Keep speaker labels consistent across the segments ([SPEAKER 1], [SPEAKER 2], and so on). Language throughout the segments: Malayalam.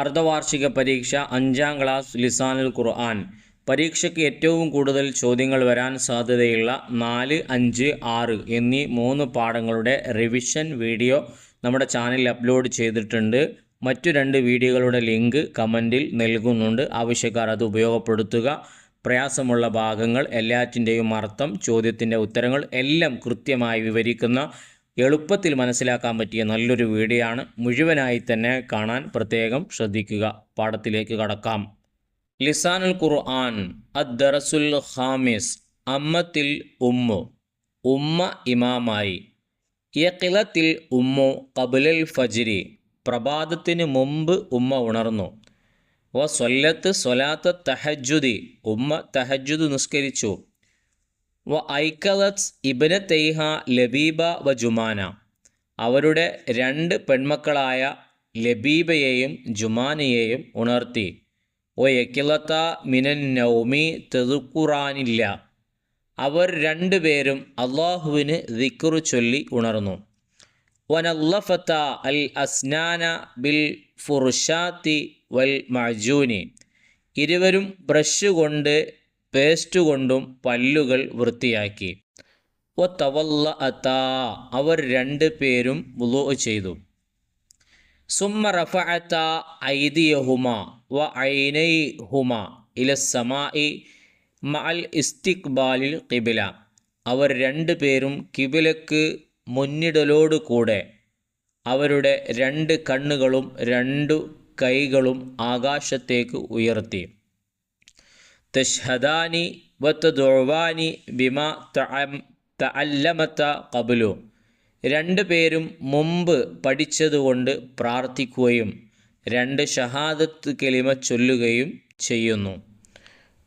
[SPEAKER 1] അർദ്ധവാർഷിക പരീക്ഷ 5ാം ക്ലാസ് ലിസാനുൽ ഖുർആൻ. പരീക്ഷയ്ക്ക് ഏറ്റവും കൂടുതൽ ചോദ്യങ്ങൾ വരാൻ സാധ്യതയുള്ള 4, 5, 6 എന്നീ 3 പാഠങ്ങളുടെ റിവിഷൻ വീഡിയോ നമ്മുടെ ചാനലിൽ അപ്ലോഡ് ചെയ്തിട്ടുണ്ട്. മറ്റു 2 വീഡിയോകളുടെ ലിങ്ക് കമൻറ്റിൽ നൽകുന്നുണ്ട്. ആവശ്യക്കാർ അത് ഉപയോഗപ്പെടുത്തുക. പ്രയാസമുള്ള ഭാഗങ്ങൾ, എല്ലാറ്റിൻ്റെയും അർത്ഥം, ചോദ്യത്തിൻ്റെ ഉത്തരങ്ങൾ എല്ലാം കൃത്യമായി വിവരിക്കുന്ന എളുപ്പത്തിൽ മനസ്സിലാക്കാൻ പറ്റിയ നല്ലൊരു വീഡിയോ ആണ്. മുഴുവനായി തന്നെ കാണാൻ പ്രത്യേകം ശ്രദ്ധിക്കുക. പാഠത്തിലേക്ക് കടക്കാം. ലിസാനുൽ ഖുർആൻ അദ്ദറസുൽ ഖാമിസ്. അമ്മത്തിൽ ഉമ്മു, ഉമ്മ ഇമാമായി. യഖിലത്തിൽ ഉമ്മു ഖബ്ലൽ ഫജ്രി. പ്രഭാതത്തിന് മുമ്പ് ഉമ്മ ഉണർന്നു. വസല്ലത്ത് സ്വലാത്ത തഹജ്ജുദി. ഉമ്മ തഹജ്ജുദ് നിസ്കരിച്ചു. വ ഐക്കലത്ത് ഇബ്നതൈഹ ലബീബ വ ജുമാന. അവരുടെ 2 പെൺമക്കളായ ലബീബയെയും ജുമാനയെയും ഉണർത്തി. വ യക്കിലത്ത മിനൻ നൗമി തദ്കുറാനില്ല. അവർ 2 പേരും അള്ളാഹുവിന് ദിക്റ് ചൊല്ലി ഉണർന്നു. വനല്ലഫത്ത അൽ അസ്നാന ബിൽ ഫുർഷാത്തി വൽ മഅജൂനി. ഇരുവരും ബ്രഷ് കൊണ്ട് പേസ്റ്റ് കൊണ്ടും പല്ലുകൾ വൃത്തിയാക്കി. വ തവല്ലഅത. അവർ 2 പേരും വുളൂ ചെയ്തു. സുമ്മ റഫഅത ഐദിയഹുമ വ ഐനൈഹുമ ഇലസ്സമായി മഅൽ ഇസ്തിഖ്ബാലിൽ ഖിബ്ല. അവർ 2 പേരും കിബിലക്ക് മുന്നിടലോടുകൂടെ അവരുടെ 2 കണ്ണുകളും 2 കൈകളും ആകാശത്തേക്ക് ഉയർത്തി. തഷ്ഹദാനി വതദുവാനി ബിമാ തഅല്ലമത ഖബ്ലു. 2 പേരും മുമ്പ് പഠിച്ചതുകൊണ്ട് പ്രാർത്ഥിക്കുകയും 2 ഷഹാദത്ത് കലിമ ചൊല്ലുകയും ചെയ്യുന്നു.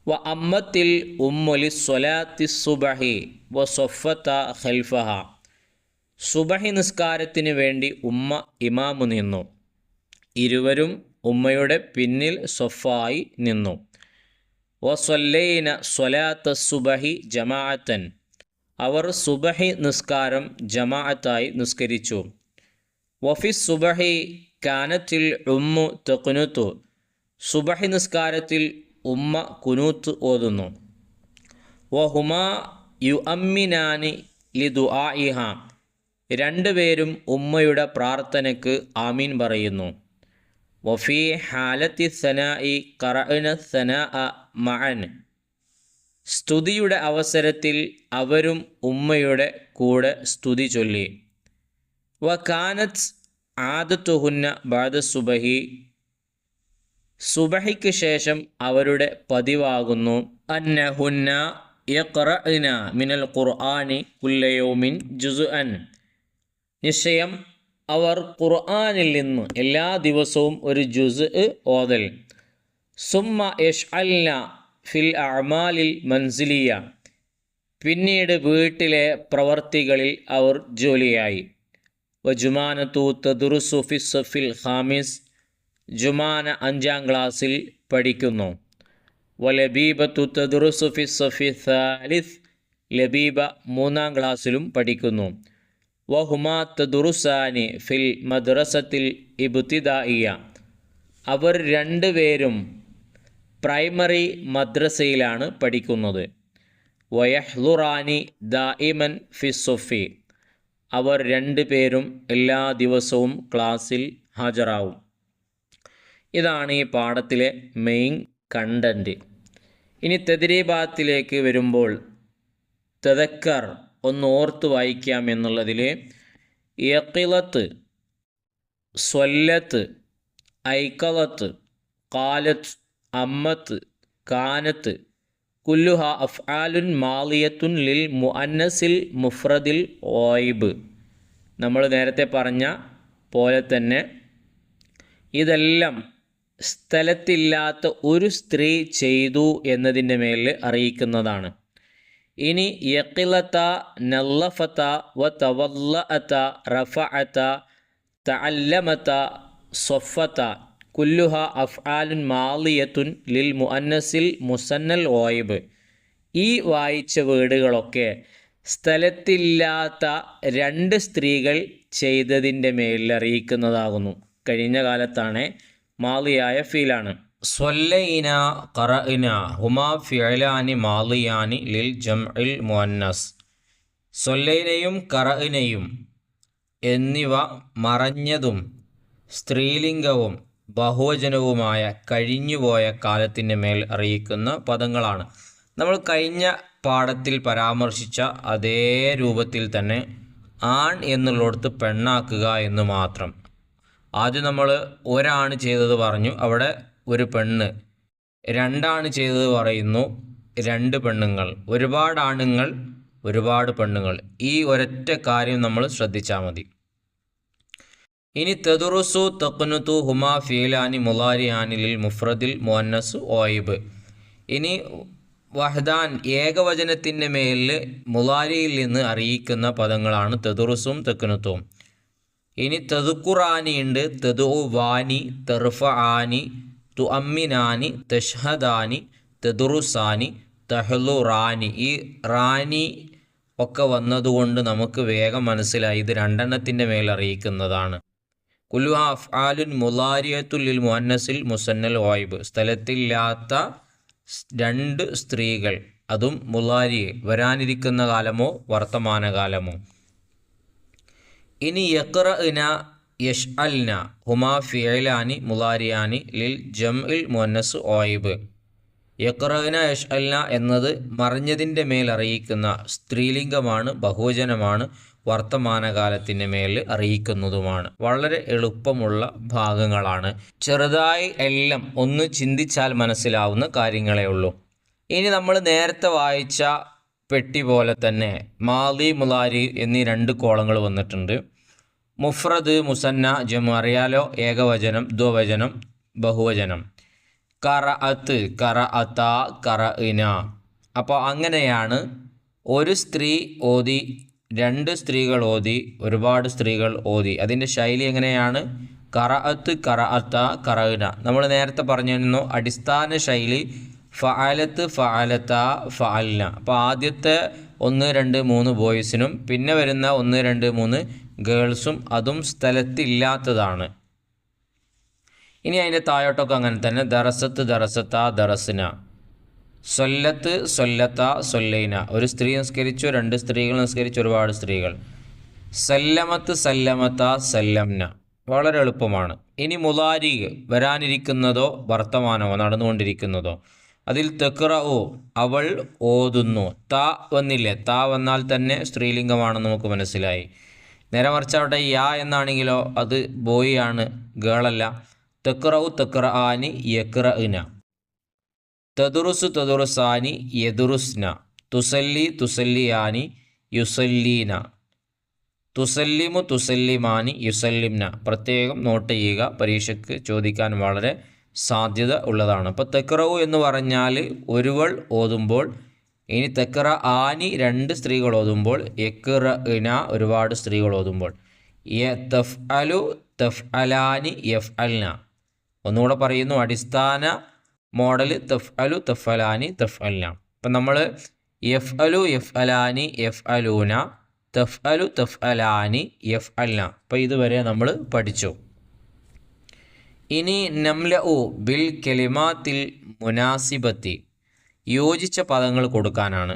[SPEAKER 1] വ അമ്മത്തിൽ ഉമ്മുലി സ്വലാത്തി സുബഹി വ സൊഫത്ത ഖൽഫഹ. സുബഹി നിസ്കാരത്തിന് വേണ്ടി ഉമ്മ ഇമാമു നിന്നു. ഇരുവരും ഉമ്മയുടെ പിന്നിൽ സൊഫായി നിന്നു. വസല്ലൈന സ്വലാത്ത സുബഹി ജമാഅത്തൻ. അവർ സുബഹി നിസ്കാരം ജമാഅത്തായി നിസ്കരിച്ചു. വഫി സുബഹി കാനത്തിൽ ഉമ്മു തഖ്നുതു. സുബഹി നിസ്കാരത്തിൽ ഉമ്മ കുനൂത്ത് ഓതുന്നു. വഹുമാ യുഅമ്മിനാനി ലിദുആഇഹ. 2 പേരും ഉമ്മയുടെ പ്രാർത്ഥനയ്ക്ക് ആമീൻ പറയുന്നു. വഫി ഹാലത്തി സനാഇ ഖറഅന സനാഅ മഅൻ. സ്തുതിയുടെ അവസരത്തിൽ അവരും ഉമ്മയുടെ കൂടെ സ്തുതി ചൊല്ലി. വ കാനത്ത് ആദത്തുഹുന്ന ബഅദ സുബഹി. സുബഹിക്ക് ശേഷം അവരുടെ പതിവാകുന്നു അന്നഹുന്ന യഖറഅന മിനൽ ഖുർആനി കുല്ല യൗമിൻ ജുസ്അൻ. നിശ്ചയം അവർ ഖുർആനിൽ നിന്ന് എല്ലാ ദിവസവും ഒരു ജുസ്അ് ഓതൽ. സുമ്മ യശ്അൽന ഫിൽ അഅമാലിൽ മൻസിലിയ. പിന്നീട് വീട്ടിലെ പ്രവർത്തികളിൽ അവർ ജോലിയായി. വ ജുമാനത്തു തദ്റുസു ഫി സഫിൽ ഖാമിസ്. ജുമാന 5ാം ക്ലാസ്സിൽ പഠിക്കുന്നു. വ ലബീബത്തു തദ്റുസു ഫി സഫി സാലിസ്. ലബീബ 3ാം ക്ലാസ്സിലും പഠിക്കുന്നു. വഹുമാ തദുറുസാനി ഫിൽ മദ്രസത്തിൽ ഇബ്തിദായിയ. അവർ 2 പേരും പ്രൈമറി മദ്രസയിലാണ് പഠിക്കുന്നത്. വയഹ്ലുറാനി ദായിമൻ ഫി സൊഫി. അവർ 2 പേരും എല്ലാ ദിവസവും ക്ലാസ്സിൽ ഹാജരാവും. ഇതാണ് ഈ പാഠത്തിലെ മെയിൻ കണ്ടൻറ്റ്. ഇനി തദ്രീബാത്തിലേക്ക് വരുമ്പോൾ തദക്കർ ഒന്ന് ഓർത്ത് വായിക്കാം എന്നുള്ളതിൽ യഖിലത്ത്, സ്വല്ലത്ത്, ഐക്കലത്ത്, ഖാലത്ത്, അമ്മത്ത്, കാനത്ത് കുല്ലുഹ അഫ്ആലുൻ മാളിയത്തുൻ ലിൽ മുഅന്നസിൽ മുഫ്രദിൽ ഓയിബ്. നമ്മൾ നേരത്തെ പറഞ്ഞ പോലെ തന്നെ ഇതെല്ലാം സ്ഥലത്തില്ലാത്ത ഒരു സ്ത്രീ ചെയ്തു എന്നതിൻ്റെ മേൽ അറിയിക്കുന്നതാണ്. ഇനി യഖിലത, നല്ലഫത, വ തവല്ലഅത, റഫഅത, തഅല്ലമത, സൊഫത കുല്ലുഹ അഫ്ആലുൻ മാളിയത്തുൻ ലിൽ മുഅന്നസിൽ മുസന്നൽ ഓയിബ്. ഈ വായിച്ച വേർഡുകളൊക്കെ സ്ഥലത്തില്ലാത്ത 2 സ്ത്രീകൾ ചെയ്തതിൻ്റെ മേലിൽ അറിയിക്കുന്നതാകുന്നു. കഴിഞ്ഞ കാലത്താണ് മാളിയായ ഫീലാണ്. സ്വല്ലൈന ഖറഅന ഹുമാ ഫിഅലാനി മാളിയാനി ലിൽ ജംഇൽ മുഅന്നസ്. സ്വല്ലൈനയും ഖറഅനയും എന്നിവ മറഞ്ഞതും സ്ത്രീലിംഗവും ബഹുവചനവുമായ കഴിഞ്ഞുപോയ കാലത്തിൻ്റെ മേൽ അറിയിക്കുന്ന പദങ്ങളാണ്. നമ്മൾ കഴിഞ്ഞ പാഠത്തിൽ പരാമർശിച്ച അതേ രൂപത്തിൽ തന്നെ ആൺ എന്നുള്ളിടത്ത് പെണ്ണാക്കുക എന്ന് മാത്രം. ആദ്യം നമ്മൾ ഒരാണ് ചെയ്തത് പറഞ്ഞു, അവിടെ ഒരു പെണ്ണ്. രണ്ടാണ് ചെയ്തത് പറയുന്നു, രണ്ട് പെണ്ണുങ്ങൾ. ഒരുപാട് ആണുങ്ങൾ, ഒരുപാട് പെണ്ണുങ്ങൾ. ഈ ഒരൊറ്റ കാര്യം നമ്മൾ ശ്രദ്ധിച്ചാൽ മതി. ഇനി തദുറുസു തഖ്നുതു ഹുമാ ഫീലാനി മുലാരിയാനി ലിൽ മുഫ്രദിൽ മുഅന്നസ് ഓയിബ്. ഇനി വഹദാൻ ഏകവചനത്തിൻ്റെ മേലിൽ മുലാരിയിൽ നിന്ന് അറിയിക്കുന്ന പദങ്ങളാണ് തദുറുസും തഖ്നുത്തും. ഇനി തദുക്കുറാനി ഉണ്ട്, തദുവാനി, തർഫആനി, തുഅമ്മിനാനി, തഷ്ഹദാനി, തദുറുസാനി, തഹ്ലുറാനി. ഈ റാനി ഒക്കെ വന്നതുകൊണ്ട് നമുക്ക് വേഗം മനസ്സിലായി ഇത് രണ്ടെണ്ണത്തിൻ്റെ മേൽ അറിയിക്കുന്നതാണ്. കുല്ലു അഫ്ആലുൻ മുലാരിയത്തുൽ ലിൽ മുഅന്നസിൽ മുസന്നൽ ഓയിബ്. സ്ഥലത്തില്ലാത്ത രണ്ട് സ്ത്രീകൾ, അതും മുലാരി, വരാനിരിക്കുന്ന കാലമോ വർത്തമാനകാലമോ. ഇനി യഖ്റഅന യശ്അൽന ഹുമാ ഫിഅലാനി മുലാരിയാനി ലിൽ ജംഇൽ മുഅന്നസ് ഓയിബ്. യഖ്റഅന യശ്അൽന എന്നത് മറിഞ്ഞതിൻ്റെ മേൽ അറിയിക്കുന്ന സ്ത്രീലിംഗമാണ്, ബഹുവചനമാണ്, വർത്തമാനകാലത്തിൻ്റെ മേൽ അറിയിക്കുന്നതുമാണ്. വളരെ എളുപ്പമുള്ള ഭാഗങ്ങളാണ്. ചെറുതായി എല്ലാം ഒന്ന് ചിന്തിച്ചാൽ മനസ്സിലാവുന്ന കാര്യങ്ങളേ ഉള്ളൂ. ഇനി നമ്മൾ നേരത്തെ വായിച്ച പെട്ടി പോലെ തന്നെ മാലി, മുലാരി എന്നീ രണ്ട് കോളങ്ങൾ വന്നിട്ടുണ്ട്. മുഫ്രദ്, മുസന്ന, ജമു അറിയാലോ, ഏകവചനം, ദ്വവചനം, ബഹുവചനം. ഖറഅത്ത്, ഖറഅത, ഖറഅന. അപ്പോൾ അങ്ങനെയാണ് ഒരു സ്ത്രീ ഓതി, രണ്ട് സ്ത്രീകൾ ഓതി, ഒരുപാട് സ്ത്രീകൾ ഓതി. അതിൻ്റെ ശൈലി എങ്ങനെയാണ്? ഖറഅത്ത്, ഖറഅത, ഖറഅന. നമ്മൾ നേരത്തെ പറഞ്ഞിരുന്നു അടിസ്ഥാന ശൈലി ഫഅലത്ത്, ഫഅലത, ഫഅൽന. അപ്പോൾ ആദ്യത്തെ 1, 2, 3 ബോയ്സിനും പിന്നെ വരുന്ന 1, 2, 3 ഗേൾസും, അതും സ്ഥലത്തില്ലാത്തതാണ്. ഇനി അതിൻ്റെ താഴോട്ടൊക്കെ അങ്ങനെ തന്നെ. ദറസത്ത്, ദറസത്ത, ദറസ്ന. സൊല്ലത്ത്, സൊല്ലത്ത, സൊല്ലൈന. ഒരു സ്ത്രീ നിസ്കരിച്ചു, രണ്ട് സ്ത്രീകൾ നിസ്കരിച്ചു, ഒരുപാട് സ്ത്രീകൾ. സല്ലമത്ത്, സല്ലമത്ത, സല്ലംന. വളരെ എളുപ്പമാണ്. ഇനി മുലാരി, വരാനിരിക്കുന്നതോ വർത്തമാനമോ നടന്നുകൊണ്ടിരിക്കുന്നതോ. അതിൽ തഖ്റഉ, അവൾ ഓതുന്നു. ത വന്നില്ലേ? ത വന്നാൽ തന്നെ സ്ത്രീലിംഗമാണെന്ന് നമുക്ക് മനസ്സിലായി. നേരെ മറിച്ച് അവിടെ യാ എന്നാണെങ്കിലോ അത് ബോയ് ആണ്, ഗേളല്ല. തഖ്റഉ, തഖ്റആനി, യഖ്റഅന. തദുറുസു, തദുറുസാനി, യദുറുസ്ന. തുസല്ലി, തുസല്ലിയാനി, യുസല്ലീന. തുസല്ലിമു, തുസല്ലിമാനി, യുസല്ലിംന. പ്രത്യേകം നോട്ട് ചെയ്യുക, പരീക്ഷയ്ക്ക് ചോദിക്കാൻ വളരെ സാധ്യത ഉള്ളതാണ്. അപ്പോൾ തഖ്റഉ എന്ന് പറഞ്ഞാൽ ഒരുവൾ ഓതുമ്പോൾ, ഇനി തഖ്റആനി രണ്ട് സ്ത്രീകൾ ഓതുമ്പോൾ, യഖ്റഅന ഒരുപാട് സ്ത്രീകൾ ഓതുമ്പോൾ. തഫ്അലു, തഫ്അലാനി, യഫ്അൽന. ഒന്നുകൂടെ പറയുന്നു, അടിസ്ഥാന മോഡൽ തഫ്അലു, തഫ്അലാനി, തഫ്അൽന. അപ്പം നമ്മൾ യഫ്അലു, യഫ്അലാനി, യഫ്അലൂന, തഫ്അലു, തഫ്അലാനി, യഫ്അൽന. അപ്പം ഇതുവരെ നമ്മൾ പഠിച്ചു. ഇനി നംലഉ ബിൽ കലിമാത്തിൽ മുനാസിബത്തി, യോജിച്ച പദങ്ങൾ കൊടുക്കാനാണ്.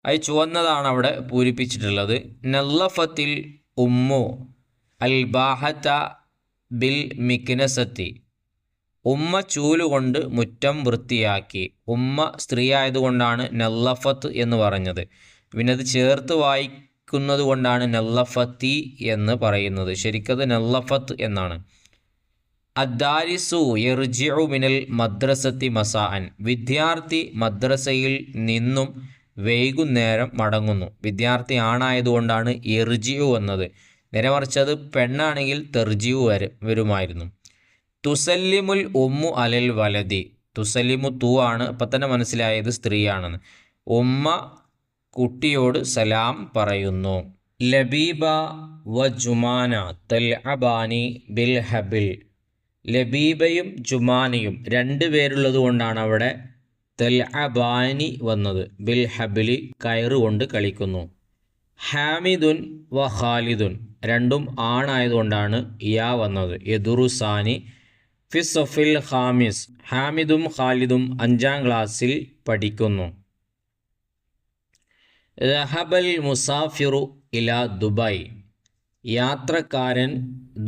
[SPEAKER 1] അത് ചുവന്നതാണ് അവിടെ പൂരിപ്പിച്ചിട്ടുള്ളത്. നല്ലഫത്തിൽ ഉമ്മു അൽ ബാഹത്ത ബിൽ മിക്നസത്തി. ഉമ്മ ചൂലുകൊണ്ട് മുറ്റം വൃത്തിയാക്കി. ഉമ്മ സ്ത്രീ ആയതുകൊണ്ടാണ് നല്ലഫത്ത് എന്ന് പറഞ്ഞത്. പിന്നെ അത് ചേർത്ത് വായിക്കുന്നത് കൊണ്ടാണ് നല്ലഫത്തി എന്ന് പറയുന്നത്. ശരിക്കത് നല്ലഫത്ത് എന്നാണ്. അദ്ദാരിസു യർജിഉ മിനൽ മദ്രസത്തി മസാഅൻ. വിദ്യാർത്ഥി മദ്രസയിൽ നിന്നും വൈകുന്നേരം മടങ്ങുന്നു. വിദ്യാർത്ഥി ആണായതുകൊണ്ടാണ് യർജിഉ എന്നത്. നേരെ മറിച്ചത് പെണ്ണാണെങ്കിൽ തെർജിഉ വരുമായിരുന്നു. തുസല്ലിമുൽ ഉമ്മു അലൽ വലതി. തുസല്ലിമു തു ആണ്, അപ്പം തന്നെ മനസ്സിലായത് സ്ത്രീയാണെന്ന്. ഉമ്മ കുട്ടിയോട് സലാം പറയുന്നു. ലബീബ വ ജുമാന തൽഅബാനി ബിൽ ഹബിൽ. ലബീബയും ജുമാനയും രണ്ട് പേരുള്ളത് കൊണ്ടാണ് അവിടെ തൽഅബാനി വന്നത്. ബിൽ ഹബിലി കയറുകൊണ്ട് കളിക്കുന്നു. ഹാമിദുൻ വ ഖാലിദുൻ രണ്ടും ആണായതുകൊണ്ടാണ് യാ വന്നത്. യദുറുസാനി ഫിസ്സഫിൽ ഖാമിസ്, ഹാമിദും ഖാലിദും 5-ാം ക്ലാസ്സിൽ പഠിക്കുന്നു. റഹബൽ മുസാഫിറു ഇല ദുബായ്, യാത്രക്കാരൻ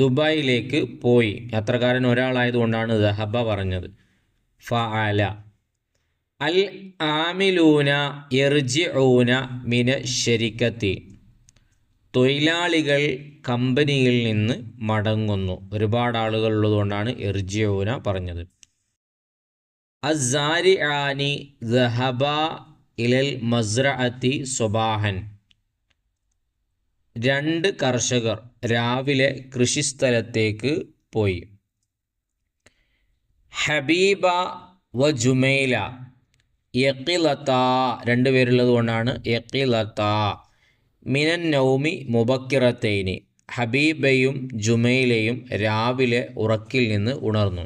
[SPEAKER 1] ദുബായിലേക്ക് പോയി. യാത്രക്കാരൻ ഒരാളായതുകൊണ്ടാണ് റഹബ പറഞ്ഞത്. ഫഅല. അൽ ആമിലൂന യർജിഊന മിന ശരിക്കത്തി, തൊഴിലാളികൾ കമ്പനിയിൽ നിന്ന് മടങ്ങുന്നു. ഒരുപാട് ആളുകൾ ഉള്ളതുകൊണ്ടാണ് യർജിഊന പറഞ്ഞത്. അസ്സാരിആനി ദഹബ ഇലൽ മസ്റഅത്തി സ്വബാഹൻ, 2 കർഷകർ രാവിലെ കൃഷിസ്ഥലത്തേക്ക് പോയി. ഹബീബ വ ജുമൈല യഖിലത, 2 പേരുള്ളത് കൊണ്ടാണ് യഖിലത. മിനൻ നൗമി മുബക്കിറത്തൈനി, ഹബീബയും ജുമൈലയും രാവിലെ ഉറക്കിൽ നിന്ന് ഉണർന്നു.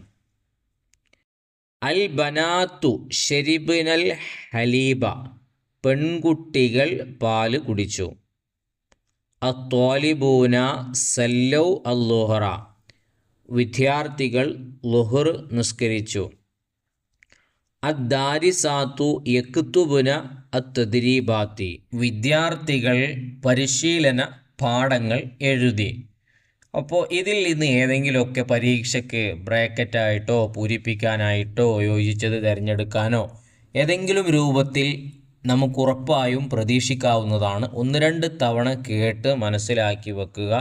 [SPEAKER 1] അൽ ബനാത്തു ഷരിബ്നൽ ഹലീബ, പെൺകുട്ടികൾ പാല് കുടിച്ചു. അത്വാലിബൂന സല്ലൗ അല്ലുഹറ, വിദ്യാർത്ഥികൾ ളുഹർ നിസ്കരിച്ചു. അദ്ദാരിസാത്തു യക്തുബുന അത്തദ്രീബാത്തി, വിദ്യാർത്ഥികൾ പരിശീലന പാഠങ്ങൾ എഴുതി. അപ്പോൾ ഇതിൽ നിന്ന് ഏതെങ്കിലുമൊക്കെ പരീക്ഷയ്ക്ക് ബ്രാക്കറ്റായിട്ടോ പൂരിപ്പിക്കാനായിട്ടോ യോജിച്ചത് തിരഞ്ഞെടുക്കാനോ ഏതെങ്കിലും രൂപത്തിൽ നമുക്കുറപ്പായും പ്രതീക്ഷിക്കാവുന്നതാണ്. 1-2 തവണ കേട്ട് മനസ്സിലാക്കി വെക്കുക.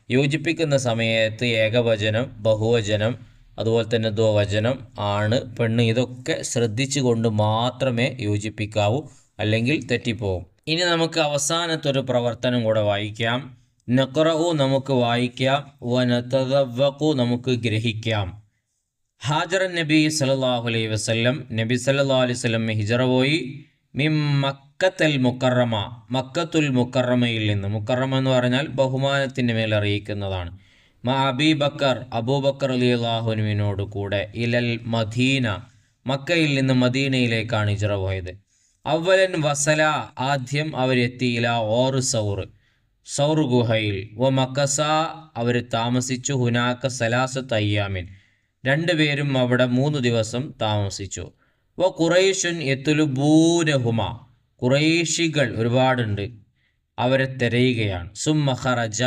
[SPEAKER 1] യോജിപ്പിക്കുന്ന സമയത്ത് ഏകവചനം, ബഹുവചനം, അതുപോലെ തന്നെ ദ്വവചനം, ആണ്, പെണ്ണ്, ഇതൊക്കെ ശ്രദ്ധിച്ചുകൊണ്ട് മാത്രമേ യോജിപ്പിക്കാവൂ, അല്ലെങ്കിൽ തെറ്റിപ്പോവും. ഇനി നമുക്ക് അവസാനത്തൊരു പ്രവർത്തനം കൂടെ വായിക്കാം. നഖറഉ നമുക്ക് വായിക്കാം, വനതദവ്വഖു നമുക്ക് ഗ്രഹിക്കാം. ഹാജറൻ നബി സല്ലല്ലാഹു അലൈഹി വസല്ലം, നബി സല്ലല്ലാഹു അലൈഹി വസല്ലം ഹിജറ പോയി. മിൻ മക്കത്തൽ മുക്കറമ, മക്കത്തുൽ മുക്കറമയിൽ നിന്ന്. മുക്കറമ എന്ന് പറഞ്ഞാൽ ബഹുമാനത്തിൻ്റെ മേൽ അറിയിക്കുന്നതാണ്. അബീബക്കർ, അബൂബക്കർ റളിയല്ലാഹു അൻഹുവിനോട് കൂടെ. ഇലൽ മദീന, മക്കയിൽ നിന്ന് മദീനയിലേക്കാണ് ഹിജറ പോയത്. അവലൻ വസല, ആദ്യം അവരെത്തി. ഇല ഓർ സൗർ, സൗർ ഗുഹയിൽ. വ മക്കസ, അവർ താമസിച്ചു. ഹുനാക്ക സലാസത്ത് അയ്യാമിൻ, 2 പേരും അവിടെ 3 ദിവസം താമസിച്ചു. വ ഖുറൈശുൻ യത്ലുബൂനഹുമ, ഖുറൈശികൾ ഒരുപാടുണ്ട്, അവരെ തിരയുകയാണ്. സുമ്മ ഖറജ,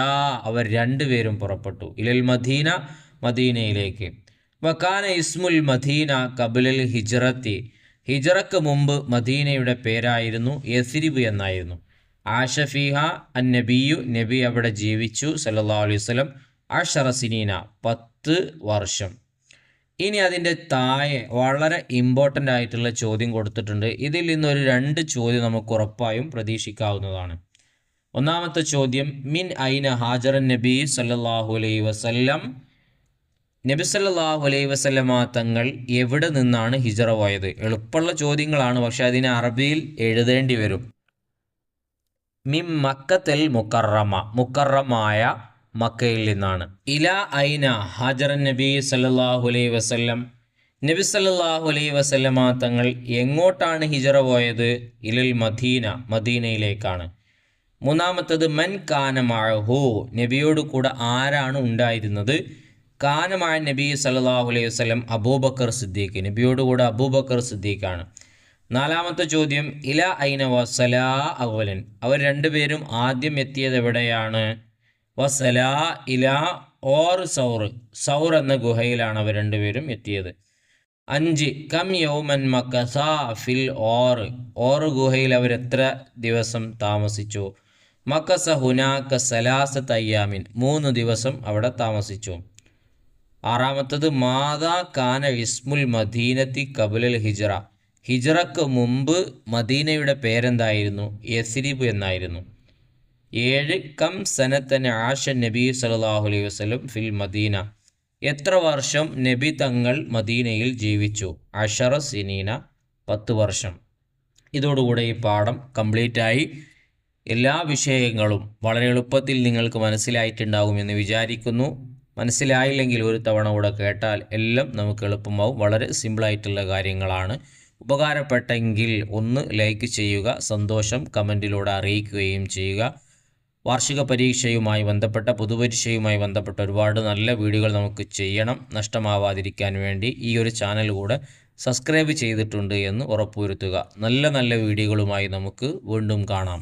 [SPEAKER 1] അവർ 2 പേരും പുറപ്പെട്ടു. ഇലൽ മദീന, മദീനയിലേക്ക്. വകാന ഇസ്മുൽ മദീന ഖബ്ലൽ ഹിജ്റത്തി, ഹിജ്റക്ക് മുമ്പ് മദീനയുടെ പേരായിരുന്നു യസ്രിബ് എന്നായിരുന്നു. ആഷഫീഹ അൻ നബിയു, നബി അവിടെ ജീവിച്ചു സല്ലല്ലാഹു അലൈഹി വസല്ലം. 10 സിനീന, 10 വർഷം. ഇനി അതിൻ്റെ താഴെ വളരെ ഇമ്പോർട്ടൻ്റ് ആയിട്ടുള്ള ചോദ്യം കൊടുത്തിട്ടുണ്ട്. ഇതിൽ നിന്നൊരു 2 ചോദ്യം നമുക്ക് ഉറപ്പായും പ്രതീക്ഷിക്കാവുന്നതാണ്. ഒന്നാമത്തെ ചോദ്യം, മിൻ ഐന ഹാജറൻ നബി സല്ലല്ലാഹു അലൈഹി വസല്ലം, നബി സല്ലല്ലാഹു അലൈഹി വസല്ലമ തങ്ങൾ എവിടെ നിന്നാണ് ഹിജറ പോയത്? എളുപ്പമുള്ള ചോദ്യങ്ങളാണ്, പക്ഷെ അതിന് അറബിയിൽ എഴുതേണ്ടി വരും. മിൻ മക്കത്തൽ മുക്കറമ, മുക്കറമായ മക്കയിൽ നിന്നാണ്. ഇല ഐന ഹാജറൻ നബി സല്ലല്ലാഹു അലൈഹി വസല്ലം, നബി സല്ലല്ലാഹു അലൈഹി വസല്ലമ തങ്ങൾ എങ്ങോട്ടാണ് ഹിജറ പോയത്? ഇലൽ മദീന, മദീനയിലേക്കാണ്. മൂന്നാമത്തത്, മൻ കാന മഅഹു, നബിയോട് കൂടെ ആരാണ് ഉണ്ടായിരുന്നത്? കാന മഅ നബി സല്ലല്ലാഹു അലൈഹി വസല്ലം അബൂബക്കർ സിദ്ദീഖ്, നബിയോട് കൂടെ അബൂബക്കർ സിദ്ദീഖാണ്. നാലാമത്തെ ചോദ്യം, ഇല ഐന വസലാ അവലൻ, അവർ 2 പേരും ആദ്യം എത്തിയത് എവിടെയാണ്? വസലാ ഇല ഓർ സൗർ, സൗർ എന്ന ഗുഹയിലാണ് അവർ 2 പേരും എത്തിയത്. 5, കം യൗമൻ മക്കസ ഫിൽ ഓർ, ഓർ ഗുഹയിൽ അവർ എത്ര ദിവസം താമസിച്ചു? മക്കസ ഹുനാക്ക സലാസത്ത് അയ്യാമിൻ, 3 ദിവസം അവിടെ താമസിച്ചു. ആറാമത്തത്, മാതാ കാന ഇസ്മുൽ മദീനത്തി ഖബ്ലൽ ഹിജ്റ, ഹിജ്റക്ക് മുമ്പ് മദീനയുടെ പേരെന്തായിരുന്നു? യസ്രിബ് എന്നായിരുന്നു. 7, കം സനത്തൻ ആഷ നബി സല്ലല്ലാഹു അലൈഹി വസല്ലം ഫിൽ മദീന, എത്ര വർഷം നബി തങ്ങൾ മദീനയിൽ ജീവിച്ചു? 10 സിനീന, 10 വർഷം. ഇതോടുകൂടെ ഈ പാഠം കംപ്ലീറ്റ് ആയി. എല്ലാ വിഷയങ്ങളും വളരെ എളുപ്പത്തിൽ നിങ്ങൾക്ക് മനസ്സിലായിട്ടുണ്ടാകുമെന്ന് വിചാരിക്കുന്നു. മനസ്സിലായില്ലെങ്കിൽ ഒരു തവണ കൂടെ കേട്ടാൽ എല്ലാം നമുക്ക് എളുപ്പമാവും. വളരെ സിമ്പിളായിട്ടുള്ള കാര്യങ്ങളാണ്. ഉപകാരപ്പെട്ടെങ്കിൽ ഒന്ന് ലൈക്ക് ചെയ്യുക, സന്തോഷം കമൻറ്റിലൂടെ അറിയിക്കുകയും ചെയ്യുക. വാർഷിക പരീക്ഷയുമായി ബന്ധപ്പെട്ട പൊതുപരീക്ഷയുമായി ബന്ധപ്പെട്ട ഒരുപാട് നല്ല വീഡിയോകൾ നമുക്ക് ചെയ്യണം. നഷ്ടമാവാതിരിക്കാൻ വേണ്ടി ഈ ഒരു ചാനൽ കൂടെ സബ്സ്ക്രൈബ് ചെയ്തിട്ടുണ്ട് എന്ന് ഉറപ്പുവരുത്തുക. നല്ല നല്ല വീഡിയോകളുമായി നമുക്ക് വീണ്ടും കാണാം.